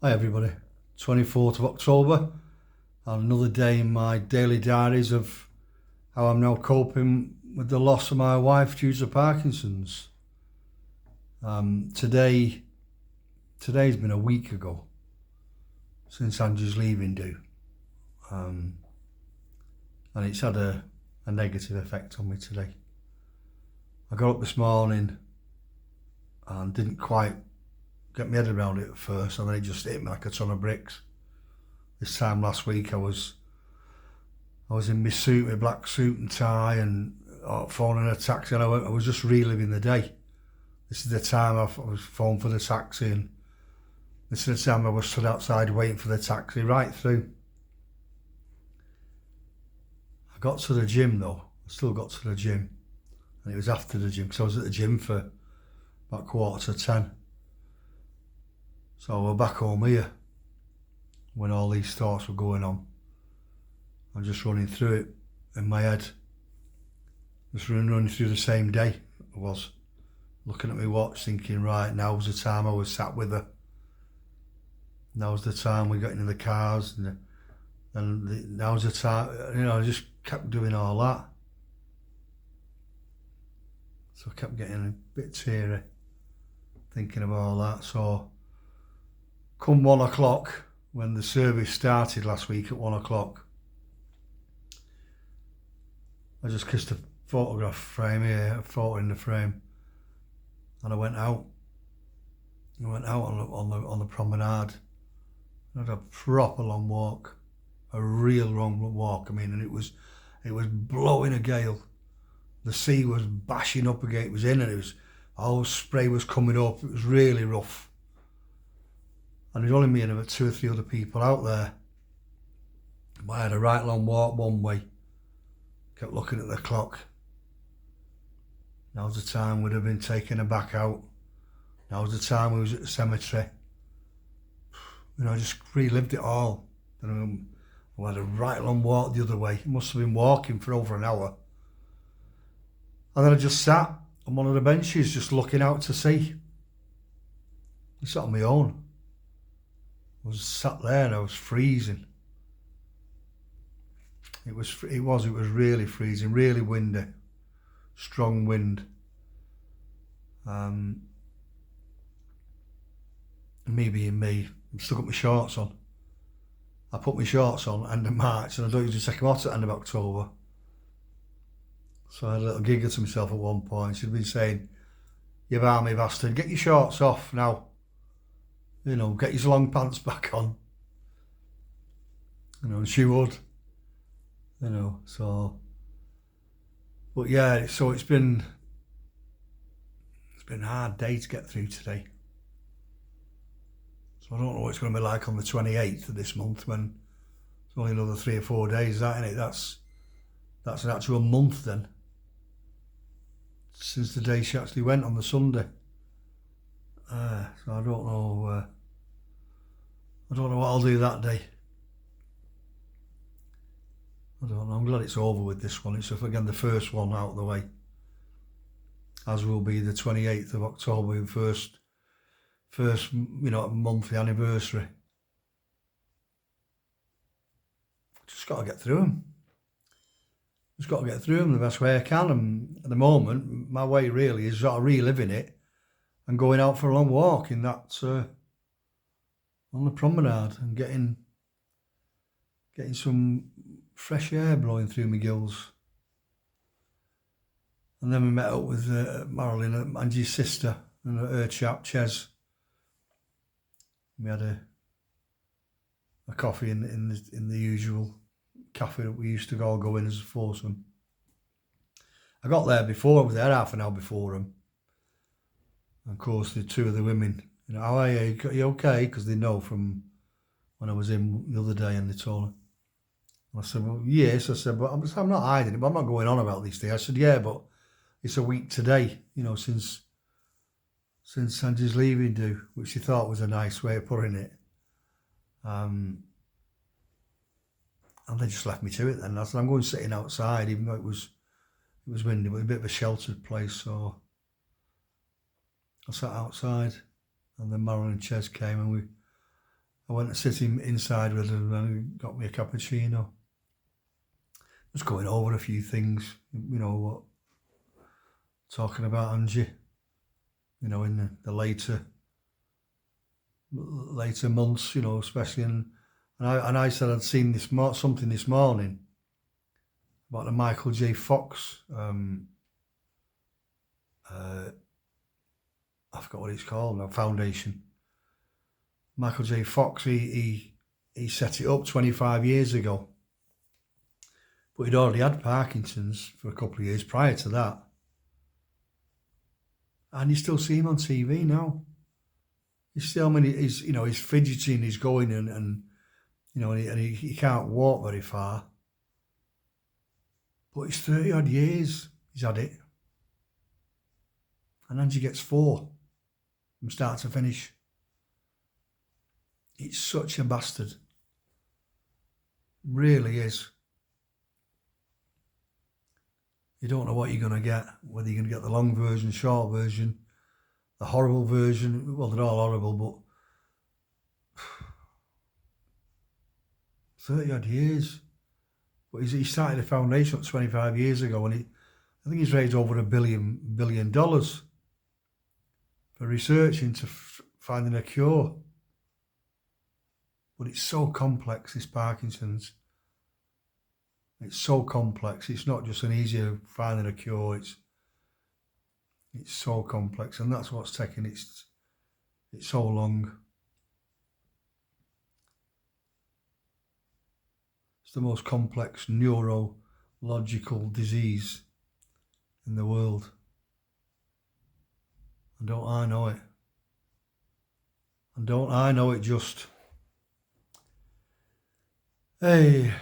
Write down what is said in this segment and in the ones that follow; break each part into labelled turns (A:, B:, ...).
A: Hi everybody, 24th of October, and another day in my daily diaries of how I'm now coping with the loss of my wife due to Parkinson's. Today's been a week ago since Angie's leaving do, and it's had a negative effect on me today. I got up this morning and didn't quite get my head around it at first, and then it just hit me like a ton of bricks. This time last week I was in my suit, my black suit and tie, and phoning a taxi, and I was just reliving the day. This is the time I was phoned for the taxi, and this is the time I was stood outside waiting for the taxi right through. I got to the gym though, I still got to the gym, and it was after the gym because I was at the gym for about 9:45. So we're back home here when all these thoughts were going on. I'm just running through it in my head. Just running through the same day I was. Looking at my watch thinking, right, now's the time I was sat with her. Now's the time we got into the cars. And now's the time, I just kept doing all that. So I kept getting a bit teary thinking of all that. So come 1 o'clock, when the service started last week at 1 o'clock, I just kissed a photograph frame here, a photo in the frame, and I went out. I went out on the promenade. I had a proper long walk, a real long walk. I mean, and it was blowing a gale. The sea was bashing up again. It was in, and it was all spray was coming up. It was really rough. And there's only me and about 2 or 3 other people out there. But I had a right long walk one way. Kept looking at the clock. Now's the time we'd have been taking her back out. Now's the time we was at the cemetery. I just relived it all. And I had a right long walk the other way. Must have been walking for over an hour. And then I just sat on one of the benches just looking out to sea. I sat on my own. I was sat there and I was freezing. It was really freezing, really windy, strong wind. Me being me, I've still got my shorts on. I put my shorts on end of March, and I don't usually take them out at the end of October. So I had a little giggle to myself at one point. She'd been saying, "You balmy bastard, get your shorts off now. Get your long pants back on." And she would. So. But yeah, so it's been a hard day to get through today. So I don't know what it's going to be like on the 28th of this month, when it's only another 3 or 4 days, isn't it? That's an actual month then, since the day she actually went on the Sunday. So I don't know. I don't know what I'll do that day. I don't know. I'm glad it's over with this one. It's again the first one out of the way, as will be the 28th of October, first monthly anniversary. Just got to get through them. Just got to get through them the best way I can. And at the moment, my way really is sort of reliving it and going out for a long walk in that on the promenade and getting some fresh air blowing through my gills. And then we met up with Marilyn, Angie's sister, and her chap, Ches. We had a coffee in the usual cafe that we used to all go in as a foursome. I got there before, I was there half an hour before them. And of course, the two of the women, "How are you? Are you okay?" Because they know from when I was in the other day, and they told her. I said, "Well, yes." I said, "But I'm not hiding it, but I'm not going on about these things." I said, "Yeah, but it's a week today, since Angie's leaving do," which she thought was a nice way of putting it. And they just left me to it then. I said, "I'm going sitting outside," even though it was windy, but a bit of a sheltered place. So I sat outside, and then Marilyn and Ches came, and I went to sit inside with her and got me a cappuccino. Just going over a few things, what talking about Angie, in the later months, especially and I said I'd seen something this morning about the Michael J. Fox. I forgot what it's called now. Foundation. Michael J. Fox. He set it up 25 years ago, but he'd already had Parkinson's for a couple of years prior to that, and you still see him on TV now. He's still, he's fidgeting, he's going and he can't walk very far. But it's 30 odd years he's had it. And Angie gets 4 from start to finish. It's such a bastard. Really is. You don't know what you're going to get, whether you're going to get the long version, short version, the horrible version. Well, they're all horrible, but 30 odd years. But he started the foundation 25 years ago, and I think he's raised over $1 billion for research into finding a cure. But it's so complex, this Parkinson's. It's so complex. It's not just an easy finding a cure. It's so complex, and that's what's taking it's so long. It's the most complex neurological disease in the world. And don't I know it? And don't I know it just? Hey,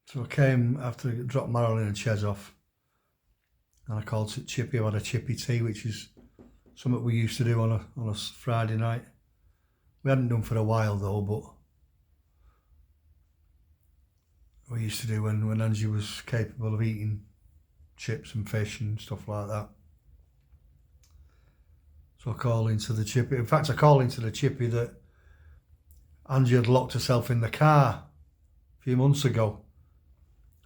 A: so I came after I dropped Marilyn and Ches off, and I called Chippy. I had a Chippy tea, which is something we used to do on a Friday night. We hadn't done for a while though, but we used to do when Angie was capable of eating chips and fish and stuff like that. So I called into the Chippy. In fact, I called into the Chippy that Angie had locked herself in the car a few months ago,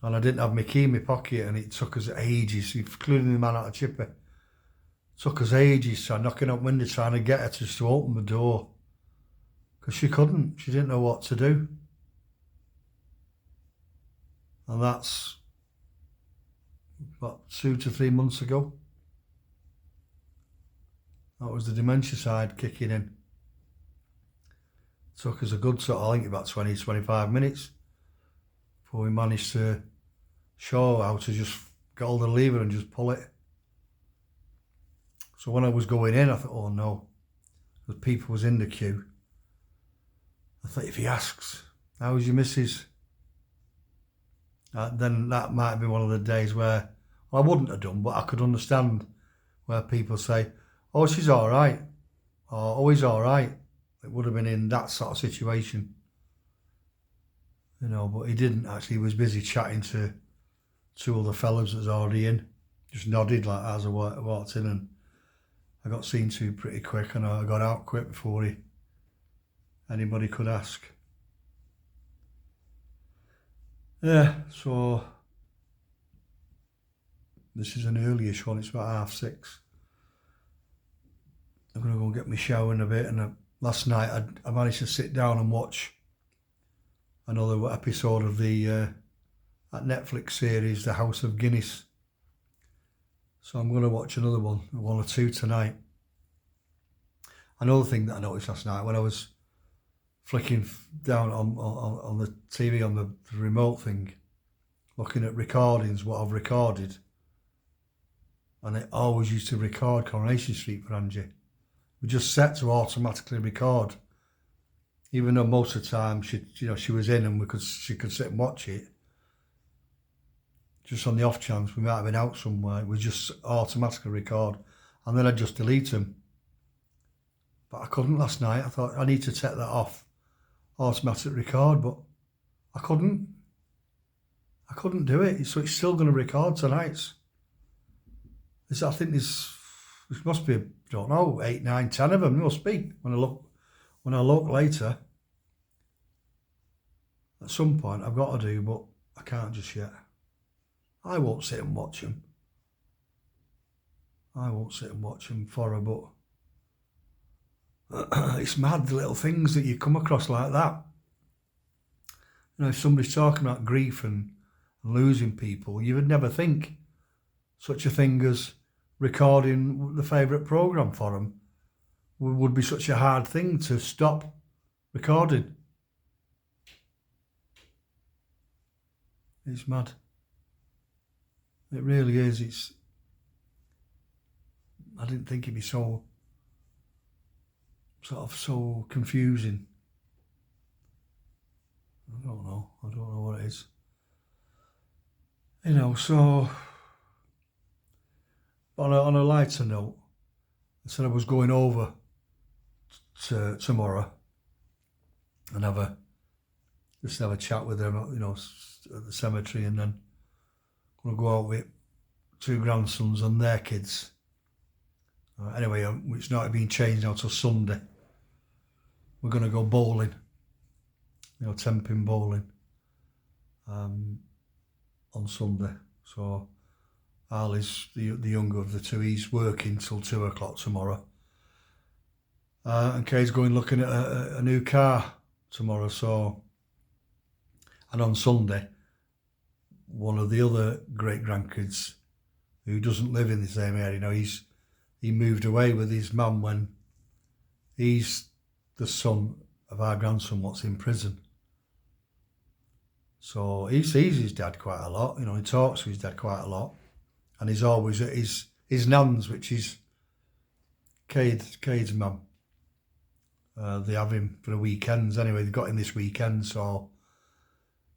A: and I didn't have my key in my pocket, and it took us ages, including the man out of Chippy. It took us ages, so knocking up windows trying to get her just to open the door, because she couldn't. She didn't know what to do. And that's, what, 2 to 3 months ago? That was the dementia side kicking in. It took us a good sort of, I think about 20, 25 minutes before we managed to show how to just get hold of the lever and just pull it. So when I was going in, I thought, oh no, the people was in the queue. I thought, if he asks, how's your missus? Then that might be one of the days where, well, I wouldn't have done, but I could understand where people say, oh, she's all right, or oh, he's all right. It would have been in that sort of situation, but he didn't actually. He was busy chatting to 2 other fellas that was already in, just nodded like as I walked in, and I got seen to pretty quick, and I got out quick before anybody could ask. Yeah, so this is an early-ish one. It's about 6:30. I'm going to go and get my shower in a bit, and last night I managed to sit down and watch another episode of that Netflix series, The House of Guinness. So I'm going to watch another one or 2 tonight. Another thing that I noticed last night when I was flicking down on the TV on the remote thing, looking at recordings, what I've recorded, and it always used to record Coronation Street for Angie. We just set to automatically record, even though most of the time she was in and she could sit and watch it. Just on the off chance we might have been out somewhere, we just automatically record, and then I'd just delete them. But I couldn't last night. I thought I need to take that off, automatic record, but I couldn't do it. So it's still going to record tonight. I think this must be, I don't know, 8, 9, 10 of them. There must be when I look later. at some point I've got to do, but I can't just yet. I won't sit and watch them. I won't sit and watch them for her, but it's mad, the little things that you come across like that. You know, if somebody's talking about grief and losing people, you would never think such a thing as recording the favourite programme for them would be such a hard thing to stop recording. It's mad. It really is. I didn't think it'd be so confusing. I don't know what it is. You know, so on a lighter note, I said I was going over to tomorrow and have a chat with them, you know, at the cemetery, and then I'm gonna go out with 2 grandsons and their kids. Anyway, it's not been changed now till Sunday. We're gonna go bowling, you know, 10-pin bowling, on Sunday. So Al is the younger of the 2. He's working till 2 o'clock tomorrow. And Kay's going looking at a new car tomorrow. So, and on Sunday, one of the other great grandkids who doesn't live in the same area, you know, he moved away with his mum when he's the son of our grandson what's in prison. So he sees his dad quite a lot, you know, he talks to his dad quite a lot, and he's always at his nan's, which is Cade's mum. They have him for the weekends anyway. They've got him this weekend, so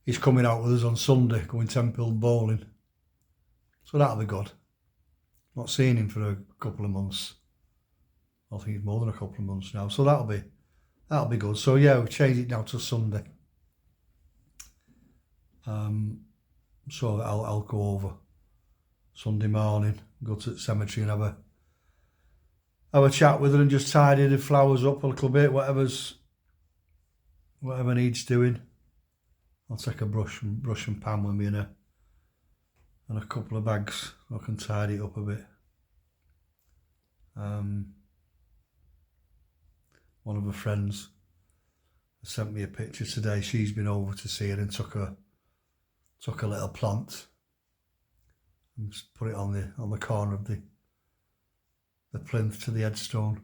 A: he's coming out with us on Sunday, going 10-pin bowling. So that'll be good. Not seeing him for a couple of months. I think it's more than a couple of months now. So that'll be good. So yeah, we've changed it now to Sunday. So I'll go over Sunday morning, go to the cemetery and have a chat with her and just tidy the flowers up a little bit, whatever needs doing. I'll take a brush and pan with me and a couple of bags so I can tidy it up a bit. One of her friends sent me a picture today. She's been over to see it and took a little plant and just put it on the corner of the plinth to the headstone.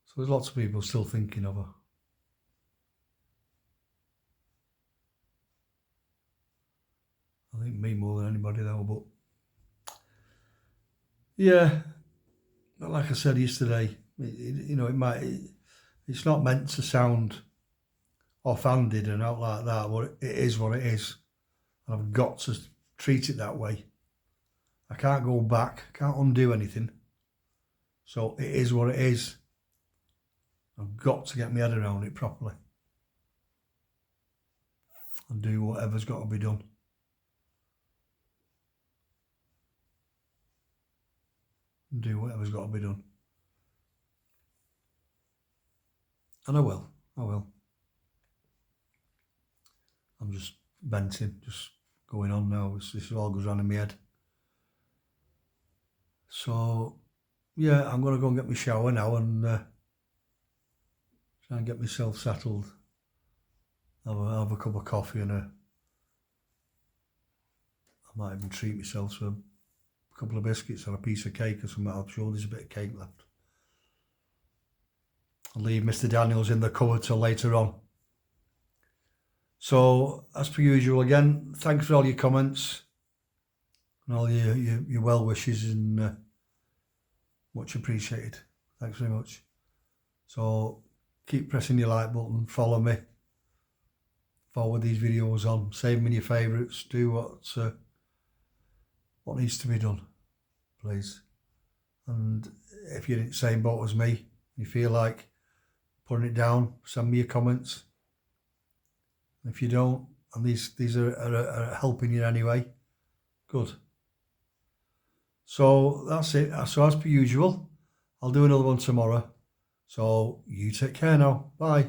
A: So there's lots of people still thinking of her. I think me more than anybody though, but yeah, like I said yesterday, you know, it's not meant to sound offhanded and out like that, but it is what it is. And I've got to treat it that way. I can't go back, I can't undo anything. So it is what it is. I've got to get my head around it properly and do whatever's got to be done. Do whatever's got to be done. And I will. I'm just venting, just going on now. This all goes on in my head. So, yeah, I'm going to go and get my shower now and try and get myself settled. Have a cup of coffee and I might even treat myself to a couple of biscuits or a piece of cake or something. I'm sure there's a bit of cake left. I'll leave Mr. Daniels in the cupboard till later on. So, as per usual again, thanks for all your comments and all your well wishes, and much appreciated. Thanks very much. So, keep pressing your like button, follow me, forward these videos on, save them in your favourites, do what needs to be done, please. And if you're in the same boat as me, you feel like putting it down, send me your comments. If you don't, and these are helping you anyway, good. So that's it. So as per usual, I'll do another one tomorrow. So you take care now. Bye.